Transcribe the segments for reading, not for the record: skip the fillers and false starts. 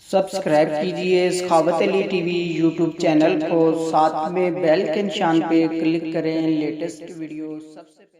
Subscribe कीजिए सखावत Ali TV YouTube channel को, साथ में बेल के निशान पे क्लिक करें लेटेस्ट वीडियो सबसे पहले।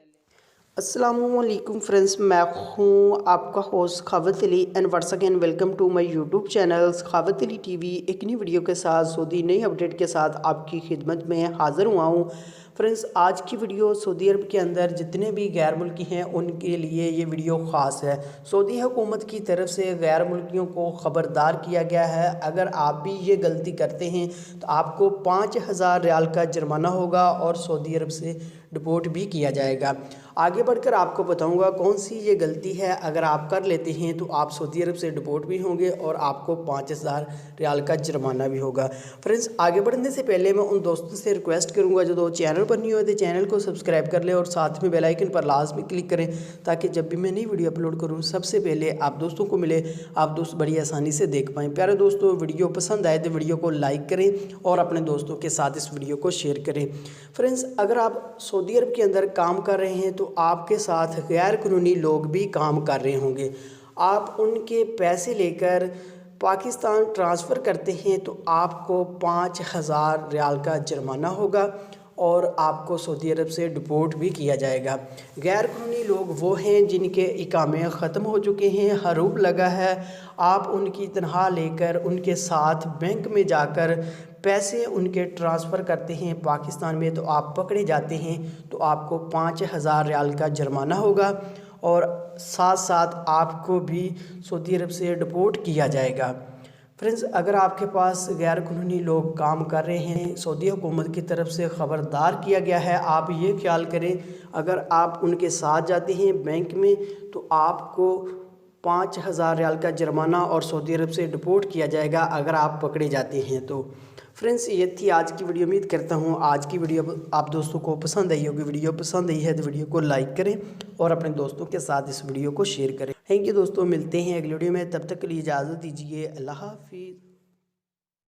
अस्सलामुअलैकुम फ्रेंड्स, मैं हूँ आपका host Sakhawat Ali and once again welcome to my YouTube channel Sakhawat Ali TV. एक नई वीडियो के साथ सऊदी नई अपडेट के साथ आपकी खिदमत में हाज़िर हुआ हूँ। फ्रेंड्स, आज की वीडियो सऊदी अरब के अंदर जितने भी गैर मुल्की हैं उनके लिए ये वीडियो ख़ास है। सऊदी हुकूमत की तरफ से गैर मुल्कियों को ख़बरदार किया गया है, अगर आप भी ये गलती करते हैं तो आपको 5000 रियाल का जुर्माना होगा और सऊदी अरब से डिपोर्ट भी किया जाएगा। आगे बढ़कर आपको बताऊंगा कौन सी ये गलती है, अगर आप कर लेते हैं तो आप सऊदी अरब से डिपोर्ट भी होंगे और आपको 5000 रियाल का जुर्माना भी होगा। फ्रेंड्स, आगे बढ़ने से पहले मैं उन दोस्तों से रिक्वेस्ट करूंगा जो चैनल पर नहीं होते चैनल को सब्सक्राइब कर लें और साथ में बेल आइकन पर लाजमी क्लिक करें, ताकि जब भी मैं नई वीडियो अपलोड करूँ सबसे पहले आप दोस्तों को मिले, आप दोस्त बड़ी आसानी से देख पाएँ। प्यारे दोस्तों, वीडियो पसंद आए तो वीडियो को लाइक करें और अपने दोस्तों के साथ इस वीडियो को शेयर करें। फ्रेंड्स, अगर आप सऊदी अरब के अंदर काम कर रहे हैं तो आपके साथ गैर कानूनी लोग भी काम कर रहे होंगे। आप उनके पैसे लेकर पाकिस्तान ट्रांसफ़र करते हैं तो आपको 5000 रियाल का जुर्माना होगा और आपको सऊदी अरब से डिपोर्ट भी किया जाएगा। गैर कानूनी लोग वो हैं जिनके इकामे ख़त्म हो चुके हैं, हरूब लगा है, आप उनकी तनख्वाह लेकर उनके साथ बैंक में जाकर पैसे उनके ट्रांसफ़र करते हैं पाकिस्तान में, तो आप पकड़े जाते हैं तो आपको 5000 रियाल का जुर्माना होगा और साथ साथ आपको भी सऊदी अरब से डिपोर्ट किया जाएगा। फ्रेंड्स, अगर आपके पास गैर कानूनी लोग काम कर रहे हैं, सऊदी हुकूमत की तरफ से ख़बरदार किया गया है। आप ये ख्याल करें, अगर आप उनके साथ जाते हैं बैंक में तो आपको 5000 रियाल का जुर्माना और सऊदी अरब से डिपोर्ट किया जाएगा अगर आप पकड़े जाते हैं तो। फ्रेंड्स, ये थी आज की वीडियो। उम्मीद करता हूँ आज की वीडियो आप दोस्तों को पसंद आई होगी। वीडियो पसंद आई है तो वीडियो को लाइक करें और अपने दोस्तों के साथ इस वीडियो को शेयर करें। थैंक यू दोस्तों, मिलते हैं अगली वीडियो में, तब तक के लिए इजाज़त दीजिए। अल्लाह हाफिज़।